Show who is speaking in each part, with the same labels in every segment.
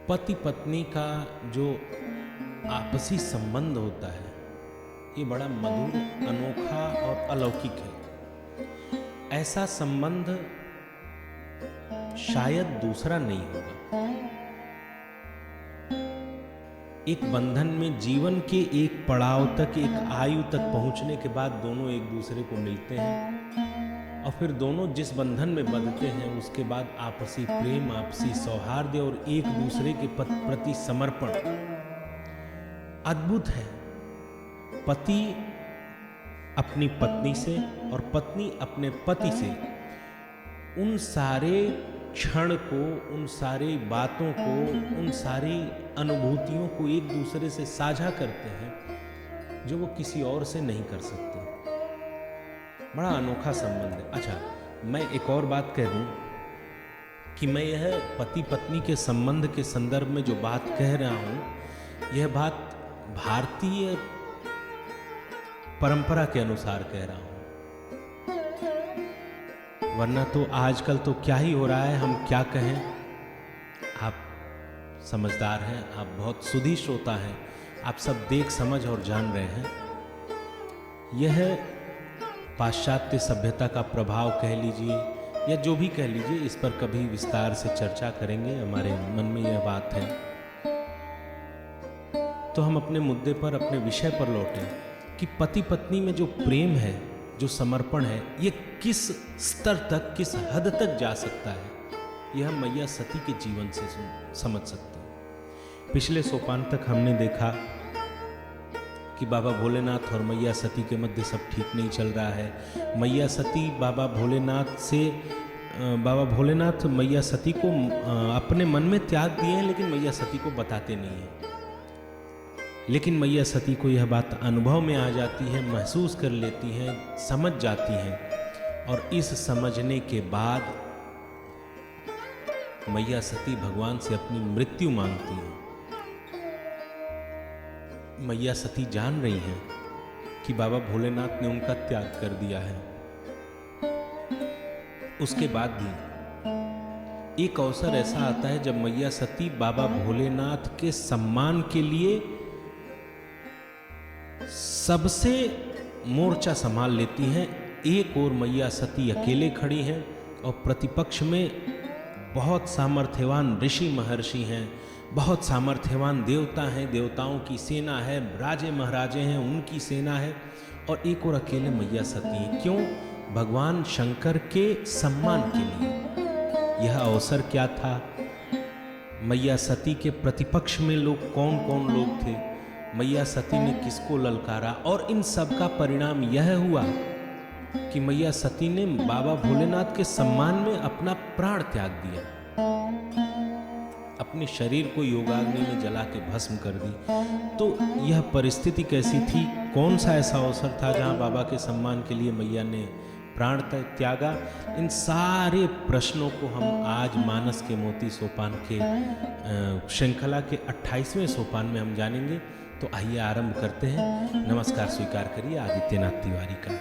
Speaker 1: पति पत्नी का जो आपसी संबंध होता है ये बड़ा मधुर, अनोखा और अलौकिक है। ऐसा संबंध शायद दूसरा नहीं होगा। एक बंधन में जीवन के एक पड़ाव तक, एक आयु तक पहुंचने के बाद दोनों एक दूसरे को मिलते हैं और फिर दोनों जिस बंधन में बंधते हैं उसके बाद आपसी प्रेम, आपसी सौहार्द और एक दूसरे के प्रति समर्पण अद्भुत है। पति अपनी पत्नी से और पत्नी अपने पति से उन सारे क्षण को, उन सारी बातों को, उन सारी अनुभूतियों को एक दूसरे से साझा करते हैं जो वो किसी और से नहीं कर सकते। बड़ा अनोखा संबंध है। अच्छा, मैं एक और बात कह दूं कि मैं यह पति पत्नी के संबंध के संदर्भ में जो बात कह रहा हूं, यह बात भारतीय परंपरा के अनुसार कह रहा हूं। वरना तो आजकल तो क्या ही हो रहा है, हम क्या कहें। आप समझदार हैं, आप बहुत सुधी श्रोता हैं, आप सब देख समझ और जान रहे हैं। यह पाश्चात्य सभ्यता का प्रभाव कह लीजिए या जो भी कह लीजिए, इस पर कभी विस्तार से चर्चा करेंगे। हमारे मन में यह बात है तो हम अपने मुद्दे पर, अपने विषय पर लौटें कि पति पत्नी में जो प्रेम है, जो समर्पण है, ये किस स्तर तक, किस हद तक जा सकता है, यह मैया सती के जीवन से समझ सकते हैं। पिछले सोपान तक हमने देखा कि बाबा भोलेनाथ और मैया सती के मध्य सब ठीक नहीं चल रहा है। मैया सती बाबा भोलेनाथ मैया सती को अपने मन में त्याग दिए हैं, लेकिन मैया सती को बताते नहीं हैं। लेकिन मैया सती को यह बात अनुभव में आ जाती है, महसूस कर लेती हैं, समझ जाती हैं और इस समझने के बाद मैया सती भगवान से अपनी मृत्यु मांगती हैं। मैया सती जान रही हैं कि बाबा भोलेनाथ ने उनका त्याग कर दिया है। उसके बाद भी एक अवसर ऐसा आता है जब मैया सती बाबा भोलेनाथ के सम्मान के लिए सबसे मोर्चा संभाल लेती हैं। एक और मैया सती अकेले खड़ी हैं और प्रतिपक्ष में बहुत सामर्थ्यवान ऋषि महर्षि हैं, बहुत सामर्थ्यवान देवता हैं, देवताओं की सेना है, राजे महाराजे हैं, उनकी सेना है, और एक और अकेले मैया सती हैं। क्यों? भगवान शंकर के सम्मान के लिए। यह अवसर क्या था? मैया सती के प्रतिपक्ष में लोग कौन कौन लोग थे, मैया सती ने किसको ललकारा, और इन सब का परिणाम यह हुआ कि मैया सती ने बाबा भोलेनाथ के सम्मान में अपना प्राण त्याग दिया, अपने शरीर को योगाग्नि में जला के भस्म कर दी। तो यह परिस्थिति कैसी थी? कौन सा ऐसा अवसर था जहां बाबा के सम्मान के लिए मैया ने प्राण त्यागा? इन सारे प्रश्नों को हम आज मानस के मोती सोपान के श्रृंखला के 28वें सोपान में हम जानेंगे। तो आइए आरंभ करते हैं। नमस्कार स्वीकार करिए आदित्यनाथ तिवारी का।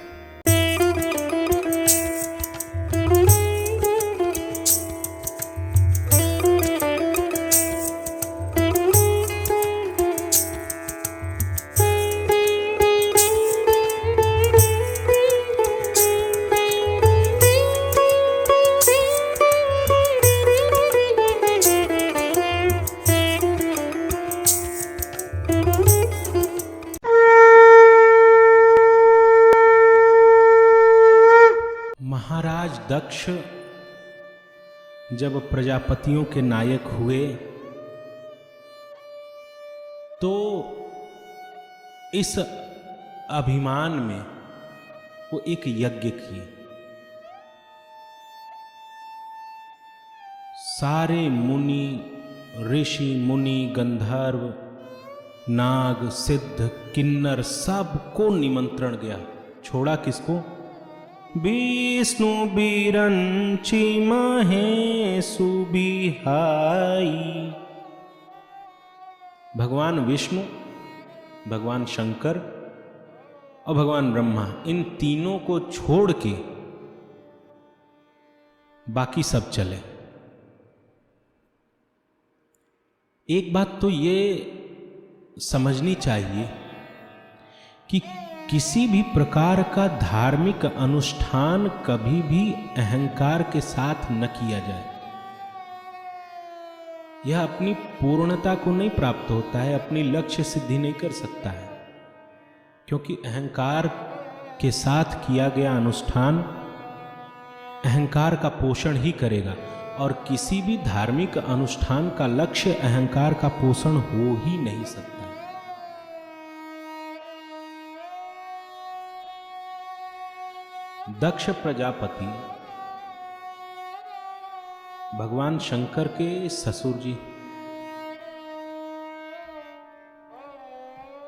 Speaker 1: दक्ष जब प्रजापतियों के नायक हुए तो इस अभिमान में वो एक यज्ञ किए। सारे मुनि, ऋषि मुनि, गंधर्व, नाग, सिद्ध, किन्नर सबको निमंत्रण गया। छोड़ा किसको? विष्णु बिरंची महेशु बिहाई। भगवान विष्णु, भगवान शंकर और भगवान ब्रह्मा, इन तीनों को छोड़ के बाकी सब चले। एक बात तो ये समझनी चाहिए कि किसी भी प्रकार का धार्मिक अनुष्ठान कभी भी अहंकार के साथ न किया जाए। यह अपनी पूर्णता को नहीं प्राप्त होता है, अपनी लक्ष्य सिद्धि नहीं कर सकता है, क्योंकि अहंकार के साथ किया गया अनुष्ठान अहंकार का पोषण ही करेगा, और किसी भी धार्मिक अनुष्ठान का लक्ष्य अहंकार का पोषण हो ही नहीं सकता। दक्ष प्रजापति भगवान शंकर के ससुर जी,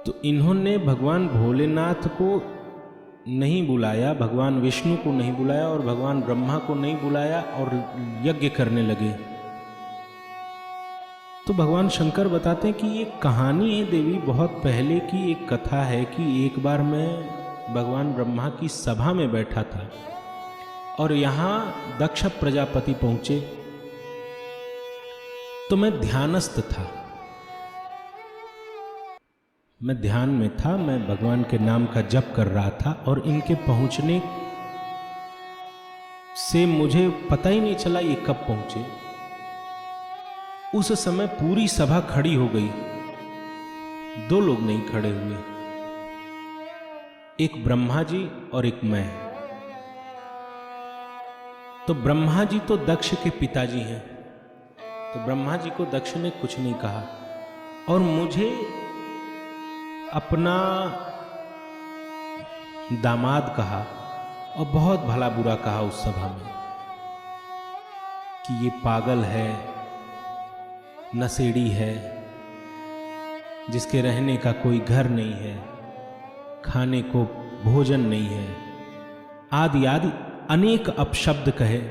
Speaker 1: तो इन्होंने भगवान भोलेनाथ को नहीं बुलाया, भगवान विष्णु को नहीं बुलाया और भगवान ब्रह्मा को नहीं बुलाया और यज्ञ करने लगे। तो भगवान शंकर बताते हैं कि ये कहानी है देवी, बहुत पहले की एक कथा है कि एक बार मैं भगवान ब्रह्मा की सभा में बैठा था और यहाँ दक्ष प्रजापति पहुंचे, तो मैं ध्यानस्थ था, मैं ध्यान में था, मैं भगवान के नाम का जप कर रहा था और इनके पहुंचने से मुझे पता ही नहीं चला ये कब पहुंचे। उस समय पूरी सभा खड़ी हो गई, दो लोग नहीं खड़े हुए, एक ब्रह्मा जी और एक मैं। तो ब्रह्मा जी तो दक्ष के पिताजी हैं, तो ब्रह्मा जी को दक्ष ने कुछ नहीं कहा और मुझे अपना दामाद कहा और बहुत भला बुरा कहा उस सभा में कि ये पागल है, नशेड़ी है, जिसके रहने का कोई घर नहीं है, खाने को भोजन नहीं है, आदि आदि अनेक अपशब्द कहे।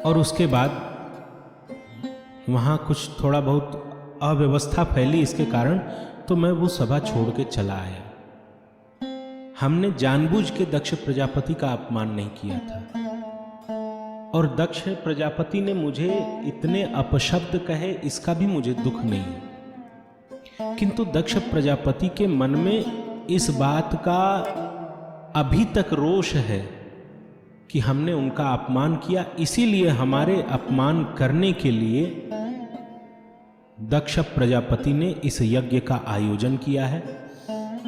Speaker 1: और उसके बाद वहां कुछ थोड़ा बहुत अव्यवस्था फैली, इसके कारण तो मैं वो सभा छोड़ के चला आया। हमने जानबूझ के दक्ष प्रजापति का अपमान नहीं किया था और दक्ष प्रजापति ने मुझे इतने अपशब्द कहे इसका भी मुझे दुख नहीं है, किंतु दक्ष प्रजापति के मन में इस बात का अभी तक रोष है कि हमने उनका अपमान किया, इसीलिए हमारे अपमान करने के लिए दक्ष प्रजापति ने इस यज्ञ का आयोजन किया है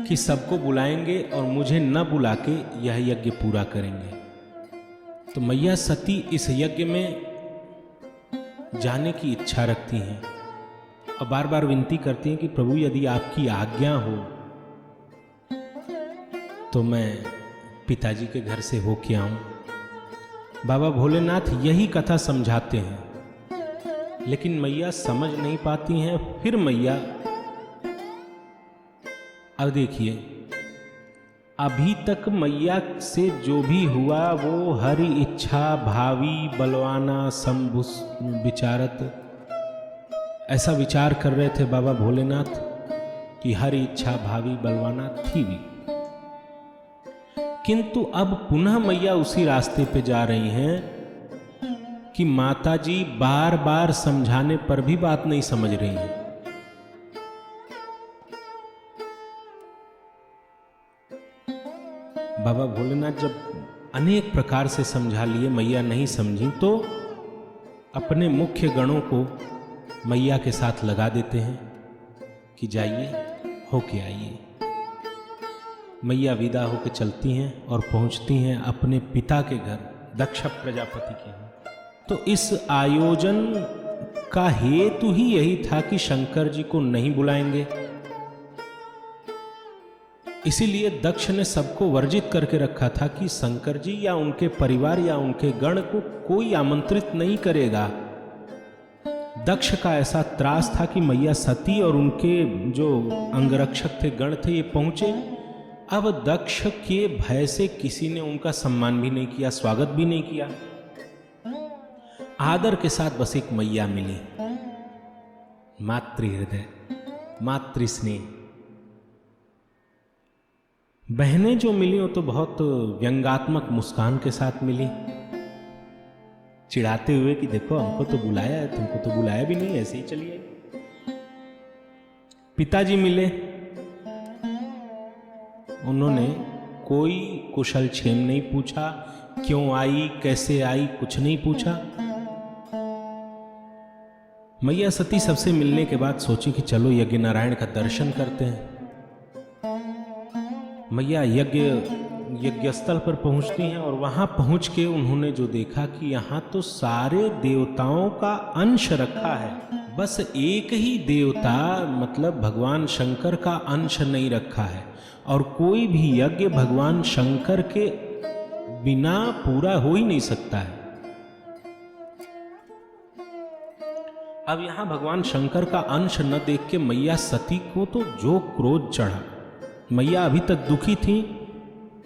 Speaker 1: कि सबको बुलाएंगे और मुझे न बुला के यह यज्ञ पूरा करेंगे। तो मैया सती इस यज्ञ में जाने की इच्छा रखती हैं और बार बार विनती करती हैं कि प्रभु यदि आपकी आज्ञा हो तो मैं पिताजी के घर से होके आऊं। बाबा भोलेनाथ यही कथा समझाते हैं, लेकिन मैया समझ नहीं पाती हैं। फिर मैया, अब देखिए, अभी तक मैया से जो भी हुआ वो हरि इच्छा भावी बलवाना संभुस विचारत, ऐसा विचार कर रहे थे बाबा भोलेनाथ कि हरि इच्छा भावी बलवाना थी भी, किंतु अब पुनः मैया उसी रास्ते पे जा रही हैं कि माताजी बार बार समझाने पर भी बात नहीं समझ रही हैं। बाबा भोलेनाथ जब अनेक प्रकार से समझा लिए, मैया नहीं समझी, तो अपने मुख्य गणों को मैया के साथ लगा देते हैं कि जाइए होके आइए। मैया विदा होकर चलती हैं और पहुंचती हैं अपने पिता के घर दक्ष प्रजापति के यहाँ। तो इस आयोजन का हेतु ही यही था कि शंकर जी को नहीं बुलाएंगे, इसीलिए दक्ष ने सबको वर्जित करके रखा था कि शंकर जी या उनके परिवार या उनके गण को कोई आमंत्रित नहीं करेगा। दक्ष का ऐसा त्रास था कि मैया सती और उनके जो अंगरक्षक थे, गण थे, ये पहुंचे। अब दक्ष के भय से किसी ने उनका सम्मान भी नहीं किया, स्वागत भी नहीं किया। आदर के साथ बस एक मैया मिली, मातृ हृदय, मातृ स्नेह। बहनें जो मिली वो तो बहुत व्यंगात्मक मुस्कान के साथ मिली चिढ़ाते हुए कि देखो हमको तो बुलाया है, तुमको तो बुलाया भी नहीं, ऐसे ही चलिए। पिताजी मिले, उन्होंने कोई कुशल क्षेम नहीं पूछा, क्यों आई कैसे आई कुछ नहीं पूछा। मैया सती सबसे मिलने के बाद सोची कि चलो यज्ञ नारायण का दर्शन करते हैं। मैया यज्ञ स्थल पर पहुंचती हैं और वहां पहुंच के उन्होंने जो देखा कि यहां तो सारे देवताओं का अंश रखा है, बस एक ही देवता मतलब भगवान शंकर का अंश नहीं रखा है, और कोई भी यज्ञ भगवान शंकर के बिना पूरा हो ही नहीं सकता है। अब यहां भगवान शंकर का अंश न देख के मैया सती को तो जो क्रोध चढ़ा। मैया अभी तक दुखी थी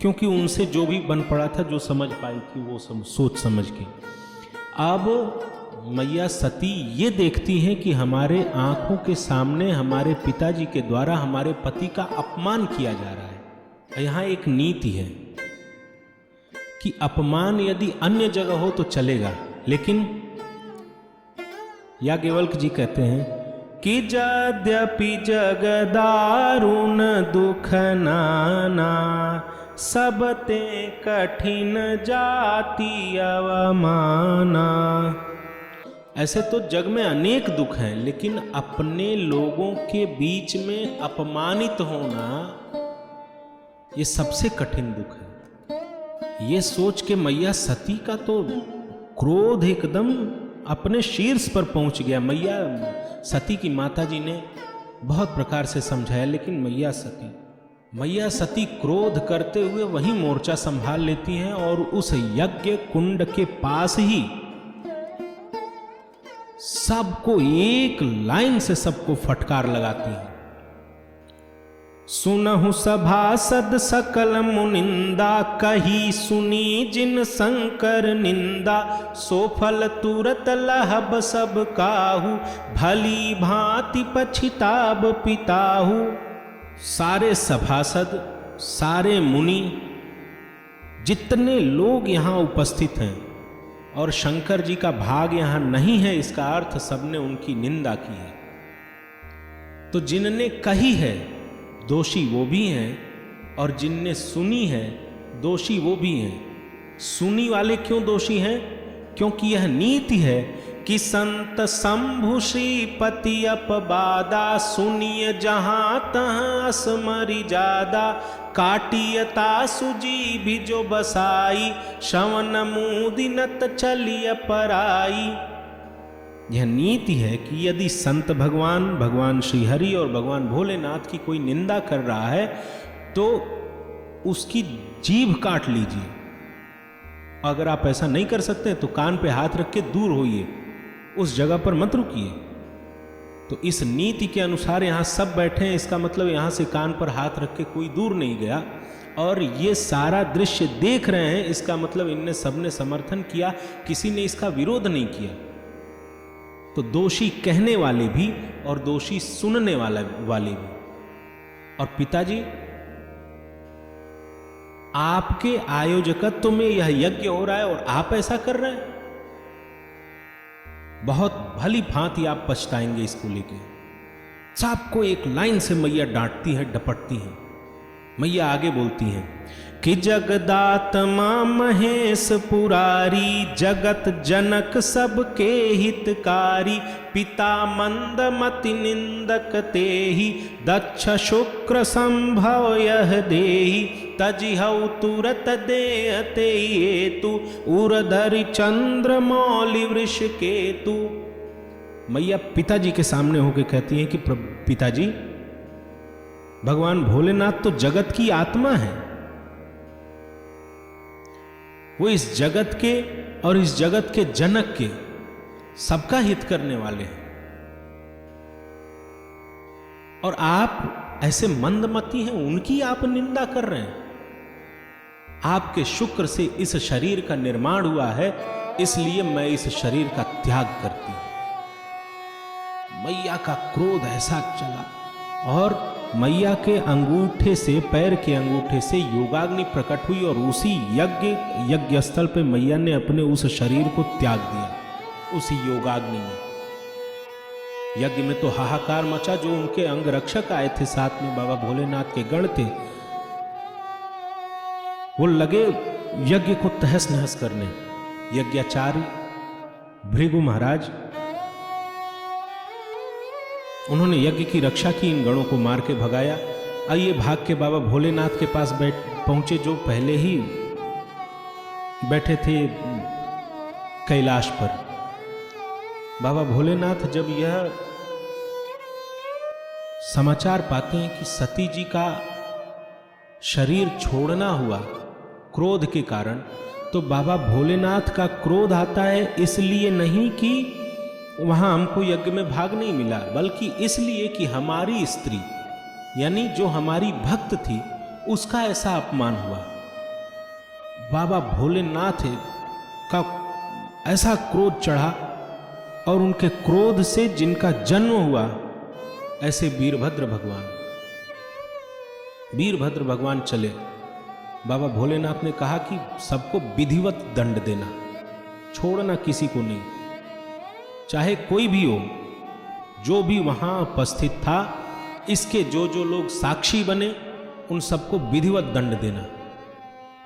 Speaker 1: क्योंकि उनसे जो भी बन पड़ा था, जो समझ पाई थी वो सोच समझ के। अब मैया सती ये देखती हैं कि हमारे आंखों के सामने हमारे पिताजी के द्वारा हमारे पति का अपमान किया जा रहा है। यहां एक नीति है कि अपमान यदि अन्य जगह हो तो चलेगा, लेकिन याज्ञवल्क्य जी कहते हैं कि यद्यपि जग दारुण दुख नाना, सबते कठिन जाति अवमाना। ऐसे तो जग में अनेक दुख हैं, लेकिन अपने लोगों के बीच में अपमानित होना ये सबसे कठिन दुख है। ये सोच के मैया सती का तो क्रोध एकदम अपने शीर्ष पर पहुंच गया। मैया सती की माता जी ने बहुत प्रकार से समझाया, लेकिन मैया सती क्रोध करते हुए वही मोर्चा संभाल लेती हैं और उस यज्ञ कुंड के पास ही सबको एक लाइन से सबको फटकार लगाती हैं। सुनहु सभासद सकल मुनिंदा, कही सुनी जिन शंकर निंदा। सो फल तुरत लहब सब काहू, भली भांति पछिताब पिताहू। सारे सभासद, सारे मुनि, जितने लोग यहां उपस्थित हैं, और शंकर जी का भाग यहां नहीं है, इसका अर्थ सबने उनकी निंदा की है। तो जिनने कही है दोषी वो भी हैं, और जिनने सुनी है दोषी वो भी हैं। सुनी वाले क्यों दोषी हैं? क्योंकि यह नीति है कि संत शंभु श्रीपति अपबादा, सुनिय जहां तहां असमरि जादा। काटियता सुजी भी जो बसाई, श्रवण मुदिनत चलिय पराई। यह नीति है कि यदि संत भगवान श्रीहरि और भगवान भोलेनाथ की कोई निंदा कर रहा है तो उसकी जीभ काट लीजिए। अगर आप ऐसा नहीं कर सकते तो कान पे हाथ रख के दूर होइए, उस जगह पर मत रुकिए। तो इस नीति के अनुसार यहां सब बैठे हैं, इसका मतलब यहां से कान पर हाथ रख के कोई दूर नहीं गया, और ये सारा दृश्य देख रहे हैं, इसका मतलब इनने सबने समर्थन किया, किसी ने इसका विरोध नहीं किया। तो दोषी कहने वाले भी और दोषी सुनने वाले भी। और पिताजी, आपके आयोजकत्व में यह यज्ञ हो रहा है और आप ऐसा कर रहे हैं, बहुत भली भांति आप पछताएंगे इसको लेके। सबको एक लाइन से मैया डांटती है, डपटती है। मैया आगे बोलती हैं कि जगदात्मा महेश पुरारी, जगत जनक सबके हितकारी। पिता मंदमति निंदक तेहि, दक्ष शुक्र संभव यह देहि। तजिहउ तुरत देहते हेतु, उरधरि चंद्र मौलि वृष केतु। मैया पिताजी के सामने होकर कहती हैं कि पिताजी, भगवान भोलेनाथ तो जगत की आत्मा है, वो इस जगत के और इस जगत के जनक के सबका हित करने वाले हैं, और आप ऐसे मंदमती हैं, उनकी आप निंदा कर रहे हैं। आपके शुक्र से इस शरीर का निर्माण हुआ है, इसलिए मैं इस शरीर का त्याग करती हूं। मैया का क्रोध ऐसा चला और मैया के अंगूठे से, पैर के अंगूठे से योगाग्नि प्रकट हुई और उसी यज्ञ स्थल पे मैया ने अपने उस शरीर को त्याग दिया, उसी योगाग्नि में। यज्ञ में तो हाहाकार मचा, जो उनके अंग रक्षक आए थे साथ में, बाबा भोलेनाथ के गण थे, वो लगे यज्ञ को तहस नहस करने। यज्ञाचार्य भृगु महाराज, उन्होंने यज्ञ की रक्षा की, इन गणों को मार के भगाया। आइए भाग के बाबा भोलेनाथ के पास पहुंचे, जो पहले ही बैठे थे कैलाश पर। बाबा भोलेनाथ जब यह समाचार पाते हैं कि सती जी का शरीर छोड़ना हुआ क्रोध के कारण, तो बाबा भोलेनाथ का क्रोध आता है इसलिए नहीं कि वहां हमको यज्ञ में भाग नहीं मिला, बल्कि इसलिए कि हमारी स्त्री, यानी जो हमारी भक्त थी, उसका ऐसा अपमान हुआ। बाबा भोलेनाथ का ऐसा क्रोध चढ़ा, और उनके क्रोध से जिनका जन्म हुआ, ऐसे वीरभद्र भगवान चले। बाबा भोलेनाथ ने कहा कि सबको विधिवत दंड देना, छोड़ना किसी को नहीं, चाहे कोई भी हो, जो भी वहां उपस्थित था, इसके जो जो लोग साक्षी बने, उन सबको विधिवत दंड देना।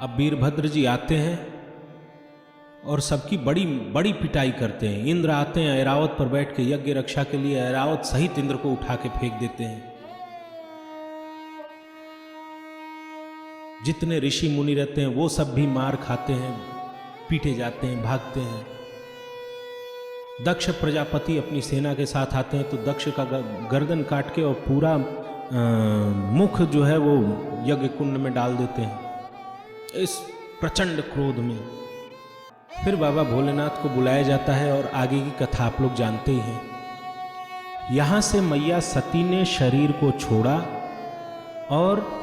Speaker 1: अब वीरभद्र जी आते हैं और सबकी बड़ी बड़ी पिटाई करते हैं। इंद्र आते हैं ऐरावत पर बैठ के यज्ञ रक्षा के लिए, ऐरावत सहित इंद्र को उठा के फेंक देते हैं। जितने ऋषि मुनि रहते हैं वो सब भी मार खाते हैं, पीटे जाते हैं, भागते हैं। दक्ष प्रजापति अपनी सेना के साथ आते हैं, तो दक्ष का गर्दन काट के और पूरा मुख जो है वो यज्ञ कुंड में डाल देते हैं, इस प्रचंड क्रोध में। फिर बाबा भोलेनाथ को बुलाया जाता है, और आगे की कथा आप लोग जानते ही हैं। यहां से मैया सती ने शरीर को छोड़ा, और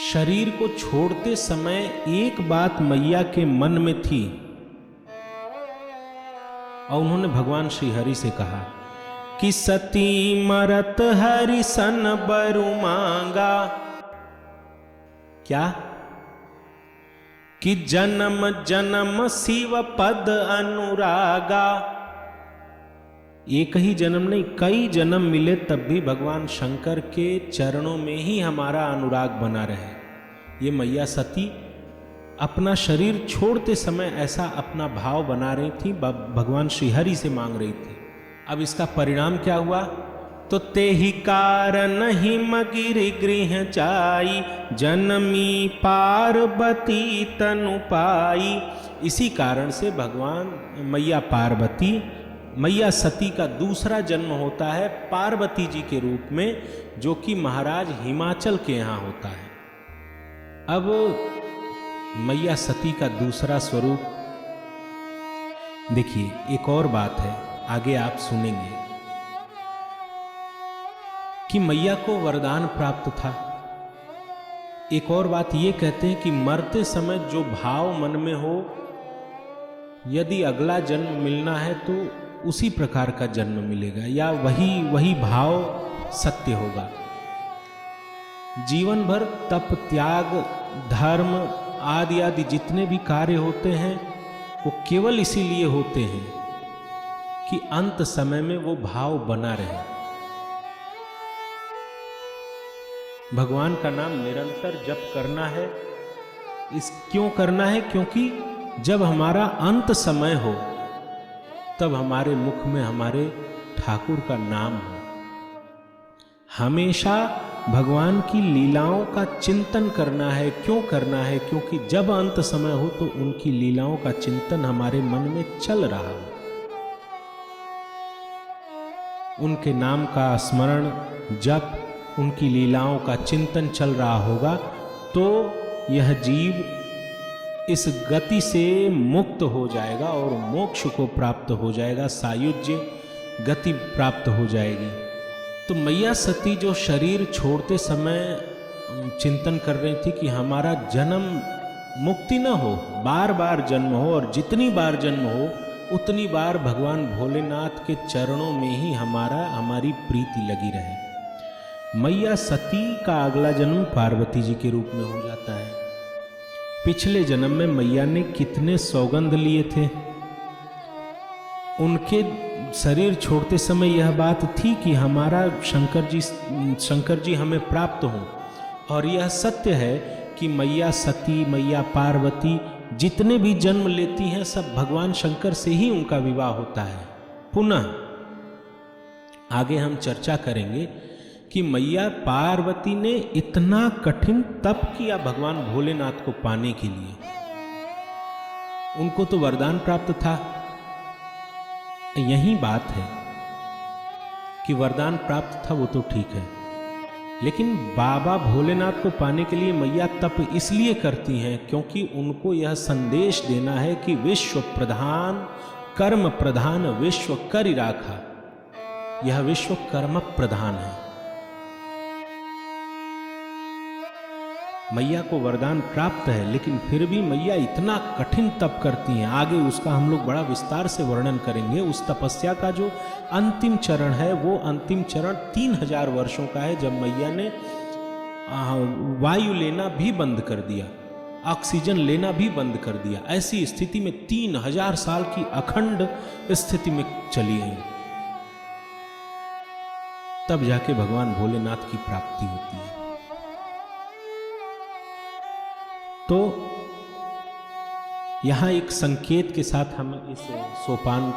Speaker 1: शरीर को छोड़ते समय एक बात मैया के मन में थी, और उन्होंने भगवान श्री हरि से कहा कि सती मरत हरि सन बरु मांगा। क्या? कि जन्म जन्म शिव पद अनुरागा। एक ही जन्म नहीं, कई जन्म मिले तब भी भगवान शंकर के चरणों में ही हमारा अनुराग बना रहे। ये मैया सती अपना शरीर छोड़ते समय ऐसा अपना भाव बना रही थी, भगवान श्रीहरि से मांग रही थी। अब इसका परिणाम क्या हुआ? तो ते ही कारण ही मगिर गृह जाई, जनमी पार्वती तनु पाई। इसी कारण से भगवान मैया पार्वती, मैया सती का दूसरा जन्म होता है पार्वती जी के रूप में, जो कि महाराज हिमाचल के यहाँ होता है। अब मैया सती का दूसरा स्वरूप देखिए, एक और बात है, आगे आप सुनेंगे कि मैया को वरदान प्राप्त था। एक और बात ये कहते हैं कि मरते समय जो भाव मन में हो, यदि अगला जन्म मिलना है तो उसी प्रकार का जन्म मिलेगा, या वही भाव सत्य होगा। जीवन भर तप, त्याग, धर्म आदि आदि जितने भी कार्य होते हैं वो केवल इसीलिए होते हैं कि अंत समय में वो भाव बना रहे। भगवान का नाम निरंतर जप करना है। क्यों करना है? क्योंकि जब हमारा अंत समय हो तब हमारे मुख में हमारे ठाकुर का नाम हो। हमेशा भगवान की लीलाओं का चिंतन करना है। क्यों करना है? क्योंकि जब अंत समय हो तो उनकी लीलाओं का चिंतन हमारे मन में चल रहा हो। उनके नाम का स्मरण, जप, उनकी लीलाओं का चिंतन चल रहा होगा तो यह जीव इस गति से मुक्त हो जाएगा और मोक्ष को प्राप्त हो जाएगा, सायुज्य गति प्राप्त हो जाएगी। तो मैया सती जो शरीर छोड़ते समय चिंतन कर रही थी कि हमारा जन्म मुक्ति न हो, बार बार जन्म हो, और जितनी बार जन्म हो उतनी बार भगवान भोलेनाथ के चरणों में ही हमारी प्रीति लगी रहे। मैया सती का अगला जन्म पार्वती जी के रूप में हो जाता है। पिछले जन्म में मैया ने कितने सौगंध लिए थे। उनके शरीर छोड़ते समय यह बात थी कि हमारा शंकर जी हमें प्राप्त हों, और यह सत्य है कि मैया सती, मैया पार्वती जितने भी जन्म लेती हैं सब भगवान शंकर से ही उनका विवाह होता है। पुनः आगे हम चर्चा करेंगे कि मैया पार्वती ने इतना कठिन तप किया भगवान भोलेनाथ को पाने के लिए। उनको तो वरदान प्राप्त था। यही बात है कि वरदान प्राप्त था वो तो ठीक है, लेकिन बाबा भोलेनाथ को पाने के लिए मैया तप इसलिए करती हैं क्योंकि उनको यह संदेश देना है कि विश्व प्रधान कर्म प्रधान विश्व करि राखा। यह विश्व कर्म प्रधान है। मैया को वरदान प्राप्त है, लेकिन फिर भी मैया इतना कठिन तप करती हैं। आगे उसका हम लोग बड़ा विस्तार से वर्णन करेंगे। उस तपस्या का जो अंतिम चरण है वो अंतिम चरण 3000 वर्षों का है, जब मैया ने वायु लेना भी बंद कर दिया, ऑक्सीजन लेना भी बंद कर दिया। ऐसी स्थिति में 3000 साल की अखंड स्थिति में चली हैं, तब जाके भगवान भोलेनाथ की प्राप्ति होती है। तो यहां एक संकेत के साथ हम इस सोपान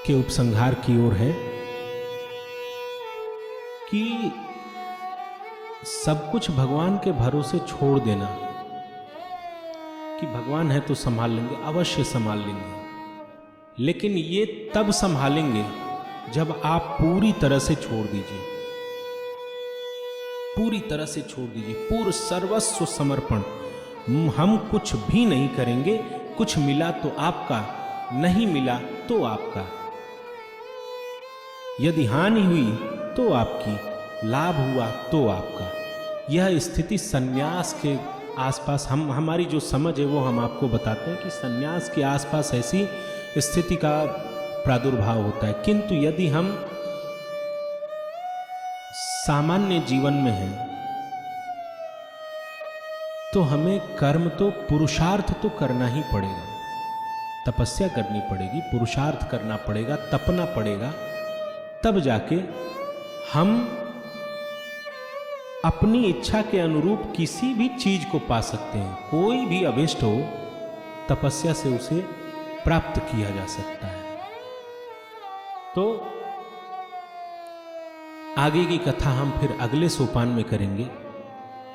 Speaker 1: के उपसंहार की ओर है कि सब कुछ भगवान के भरोसे छोड़ देना, कि भगवान है तो संभाल लेंगे, अवश्य संभाल लेंगे, लेकिन ये तब संभालेंगे जब आप पूरी तरह से छोड़ दीजिए, पूरी तरह से छोड़ दीजिए, पूर्ण सर्वस्व समर्पण। हम कुछ भी नहीं करेंगे, कुछ मिला तो आपका, नहीं मिला तो आपका, यदि हानि हुई तो आपकी, लाभ हुआ तो आपका। यह स्थिति सन्यास के आसपास, हमारी जो समझ है वो हम आपको बताते हैं कि सन्यास के आसपास ऐसी स्थिति का प्रादुर्भाव होता है। किंतु यदि हम सामान्य जीवन में हैं तो हमें कर्म तो, पुरुषार्थ तो करना ही पड़ेगा, तपस्या करनी पड़ेगी, पुरुषार्थ करना पड़ेगा, तपना पड़ेगा, तब जाके हम अपनी इच्छा के अनुरूप किसी भी चीज को पा सकते हैं। कोई भी अभिष्ट हो, तपस्या से उसे प्राप्त किया जा सकता है। तो आगे की कथा हम फिर अगले सोपान में करेंगे।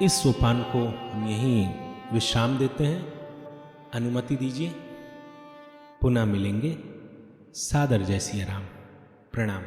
Speaker 1: इस सोपान को हम यहीं विश्राम देते हैं। अनुमति दीजिए, पुनः मिलेंगे। सादर जय सिया राम। प्रणाम।